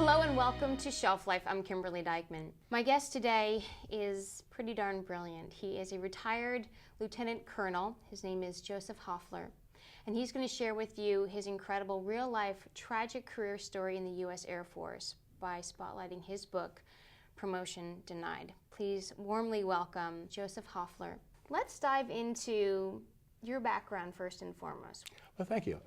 Hello and welcome to Shelf Life. I'm Kimberly Dykeman. My guest today is pretty darn brilliant. He is a retired lieutenant colonel. His name is Joseph Hoffler, and he's going to share with you his incredible real-life tragic career story in the U.S. Air Force by spotlighting his book, Promotion Denied. Please warmly welcome Joseph Hoffler. Let's dive into your background first and foremost. Well, thank you.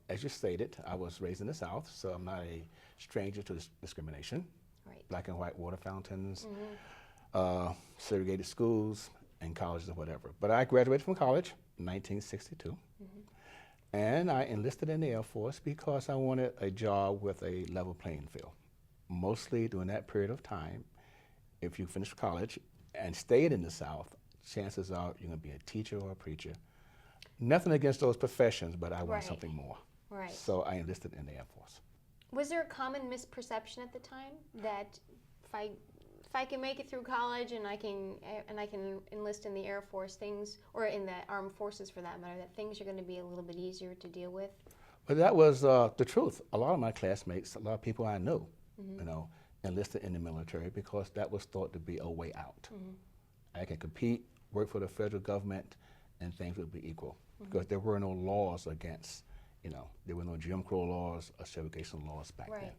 As you stated, I was raised in the South, so I'm not a stranger to discrimination. Right. Black and white water fountains, segregated schools, and colleges or whatever. But I graduated from college in 1962, and I enlisted in the Air Force because I wanted a job with a level playing field. Mostly during that period of time, if you finished college and stayed in the South, chances are you're going to be a teacher or a preacher. Nothing against those professions, but I want something more. Right. So I enlisted in the Air Force. Was there a common misperception at the time that if I can make it through college and I can enlist in the Air Force, things, or in the armed forces for that matter, that things are going to be a little bit easier to deal with? But that was the truth. A lot of my classmates, a lot of people I knew, enlisted in the military because that was thought to be a way out. I can compete, work for the federal government, and things would be equal. Because there were no laws against, there were no Jim Crow laws or segregation laws back then.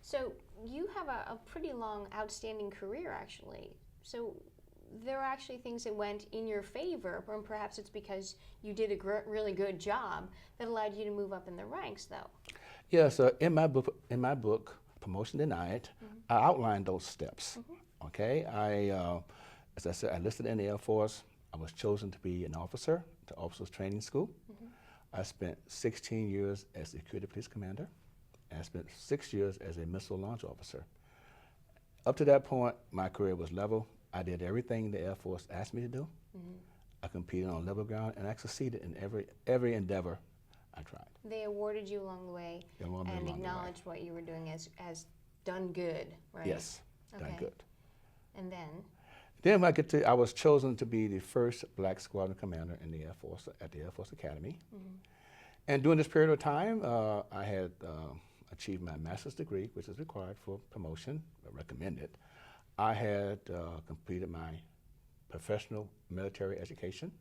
So you have a pretty long, outstanding career, actually. So there are actually things that went in your favor, and perhaps it's because you did a really good job that allowed you to move up in the ranks, though. Yeah, so in my book, Promotion Denied, I outlined those steps. Okay, as I said, I enlisted in the Air Force. I was chosen to be an officer at the Officers Training School. I spent 16 years as a security police commander, and I spent 6 years as a missile launch officer. Up to that point, my career was level. I did everything the Air Force asked me to do. I competed on level ground, and I succeeded in every endeavor I tried. They awarded you along the way and acknowledged what you were doing as done good, right? Yes, done good. And then? Then I was chosen to be the first black squadron commander in the Air Force at the Air Force Academy. And during this period of time, I had achieved my master's degree, which is required for promotion, recommended. I had completed my professional military education.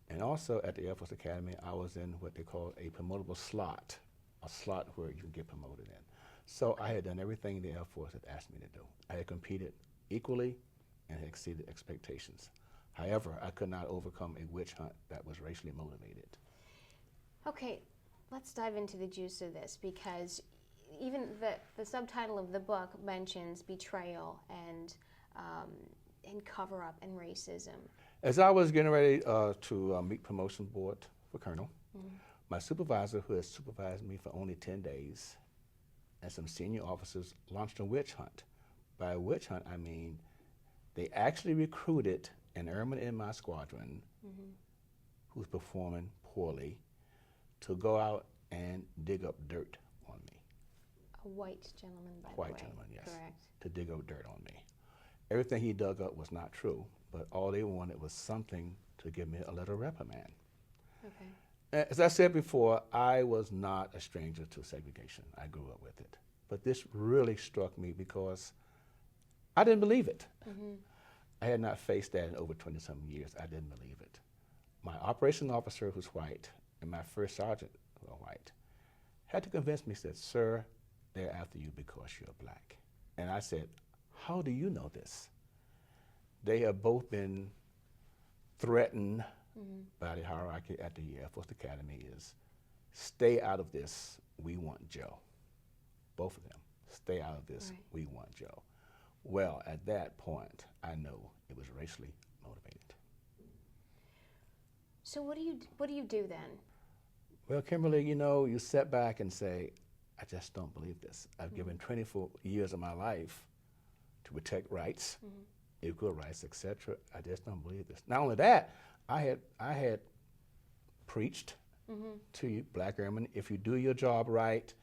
And also at the Air Force Academy, I was in what they call a promotable slot, a slot where you can get promoted in. So I had done everything the Air Force had asked me to do. I had competed equally and had exceeded expectations. However, I could not overcome a witch hunt that was racially motivated. Okay, let's dive into the juice of this, because even the subtitle of the book mentions betrayal and cover-up and racism. As I was getting ready to meet promotion board for colonel, my supervisor, who had supervised me for only 10 days, and some senior officers launched a witch hunt. By a witch hunt, I mean they actually recruited an airman in my squadron who was performing poorly to go out and dig up dirt on me. A white gentleman, by the way. White gentleman, yes. Correct. To dig up dirt on me. Everything he dug up was not true, but all they wanted was something to give me a letter of reprimand. Okay. As I said before, I was not a stranger to segregation. I grew up with it. But this really struck me because I didn't believe it. I had not faced that in over 20-something years. I didn't believe it. My operation officer, who's white, and my first sergeant, who are white, had to convince me, said, "Sir, they're after you because you're black." And I said, "How do you know this?" They have both been threatened by the hierarchy at the Air Force Academy is, "Stay out of this, we want Joe." Both of them, "Stay out of this, we want Joe." Well, at that point, I knew it was racially motivated. So what do you do then? Well, Kimberly, you sit back and say, I just don't believe this. I've given 24 years of my life to protect rights, equal rights, etc. I just don't believe this. Not only that, I had preached to you, black airmen, if you do your job right,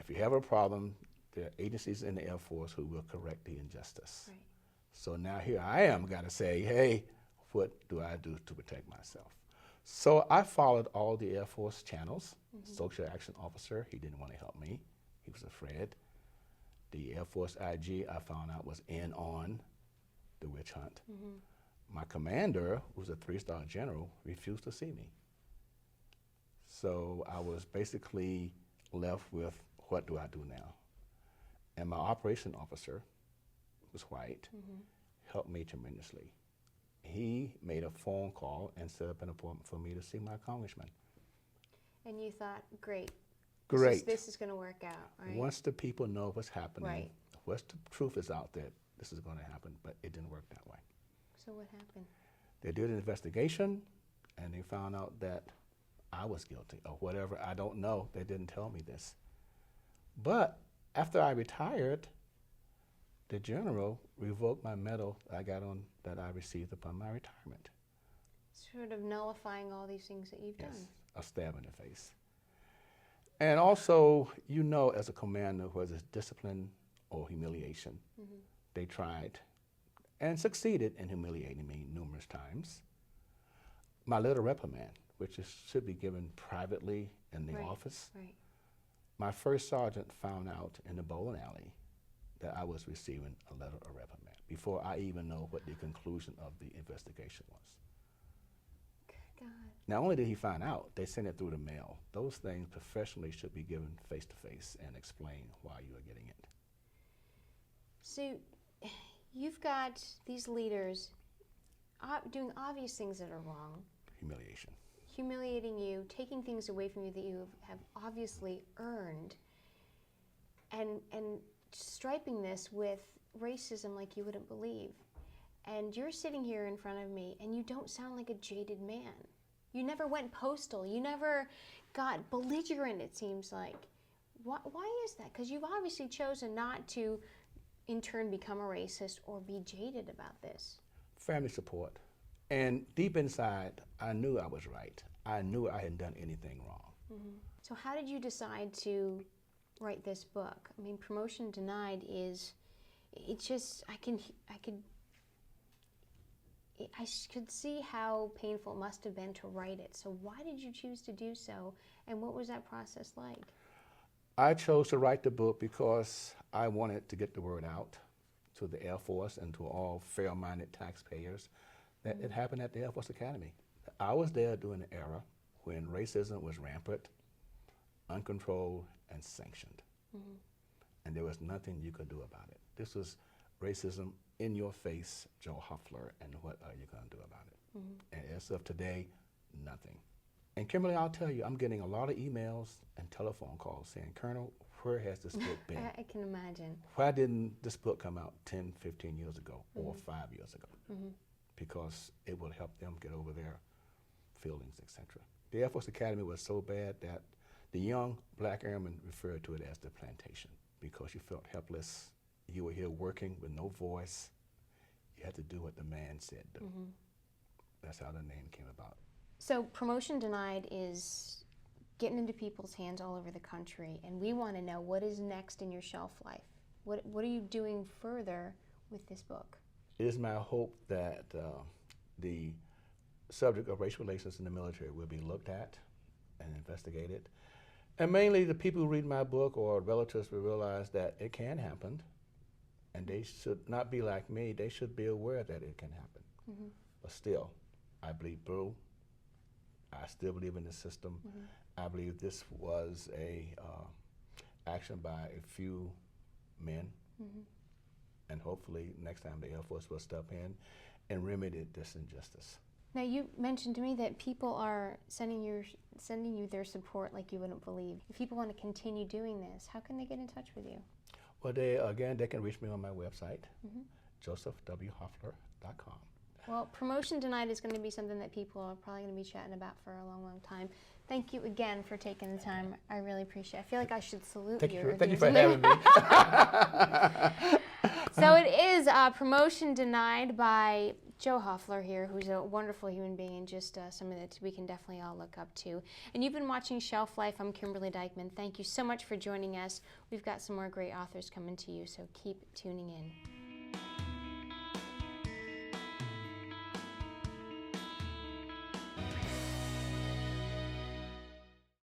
if you have a problem, there are agencies in the Air Force who will correct the injustice. Right. So now here I am, got to say, hey, what do I do to protect myself? So I followed all the Air Force channels. Social action officer, he didn't want to help me. He was afraid. The Air Force IG, I found out, was in on the witch hunt. My commander, who was a 3-star general, refused to see me. So I was basically left with, what do I do now? And my operation officer, who was white, helped me tremendously. He made a phone call and set up an appointment for me to see my congressman. And you thought, great. Great. This is going to work out, right? Once the people know what's happening, Right. once the truth is out there, this is going to happen, but it didn't work that way. So what happened? They did an investigation, and they found out that I was guilty or whatever. I don't know. They didn't tell me this. But after I retired, the general revoked my medal that I received upon my retirement. Sort of nullifying all these things that you've Yes, done. a stab in the face. And also, you know, as a commander, whether it's discipline or humiliation, they tried and succeeded in humiliating me numerous times. My little reprimand, which should be given privately in the office. Right. My first sergeant found out in the bowling alley that I was receiving a letter of reprimand before I even know what the conclusion of the investigation was. God. Not only did he find out, they sent it through the mail. Those things professionally should be given face to face and explain why you are getting it. So you've got these leaders doing obvious things that are wrong, Humiliation. humiliating you, taking things away from you that you have obviously earned, and striping this with racism like you wouldn't believe. And you're sitting here in front of me, and you don't sound like a jaded man. You never went postal. You never got belligerent, it seems like. Why is that? Because you've obviously chosen not to, in turn, become a racist or be jaded about this. Family support. And deep inside, I knew I was right. I knew I hadn't done anything wrong. So how did you decide to write this book? I mean, Promotion Denied is, it's just, I could see how painful it must have been to write it. So why did you choose to do so, and what was that process like? I chose to write the book because I wanted to get the word out to the Air Force and to all fair-minded taxpayers that it happened at the Air Force Academy. I was there during the era when racism was rampant, uncontrolled, and sanctioned. And there was nothing you could do about it. This was racism in your face, Joe Hoffler, and what are you going to do about it? And as of today, nothing. And Kimberly, I'll tell you, I'm getting a lot of emails and telephone calls saying, Colonel, where has this book been? I can imagine. Why didn't this book come out 10, 15 years ago or 5 years ago? Because it will help them get over their feelings, etc. The Air Force Academy was so bad that the young black airmen referred to it as the plantation because you felt helpless. You were here working with no voice. You had to do what the man said do. That's how the name came about. So Promotion Denied is getting into people's hands all over the country, and we want to know what is next in your shelf life. What are you doing further with this book? It is my hope that the subject of racial relations in the military will be looked at and investigated. And mainly the people who read my book or relatives will realize that it can happen, and they should not be like me. They should be aware that it can happen. But still, I bleed blue. I still believe in the system. I believe this was a action by a few men, and hopefully next time the Air Force will step in and remedy this injustice. Now, you mentioned to me that people are sending you their support like you wouldn't believe. If people want to continue doing this, how can they get in touch with you? Well, they can reach me on my website, josephwhoffler.com. Well, Promotion Denied is going to be something that people are probably going to be chatting about for a long, long time. Thank you again for taking the time. I really appreciate it. I feel like I should salute you. Thank you for having me. So it is Promotion Denied by Joe Hoffler here, who's a wonderful human being and just someone that we can definitely all look up to. And you've been watching Shelf Life. I'm Kimberly Dykeman. Thank you so much for joining us. We've got some more great authors coming to you, so keep tuning in.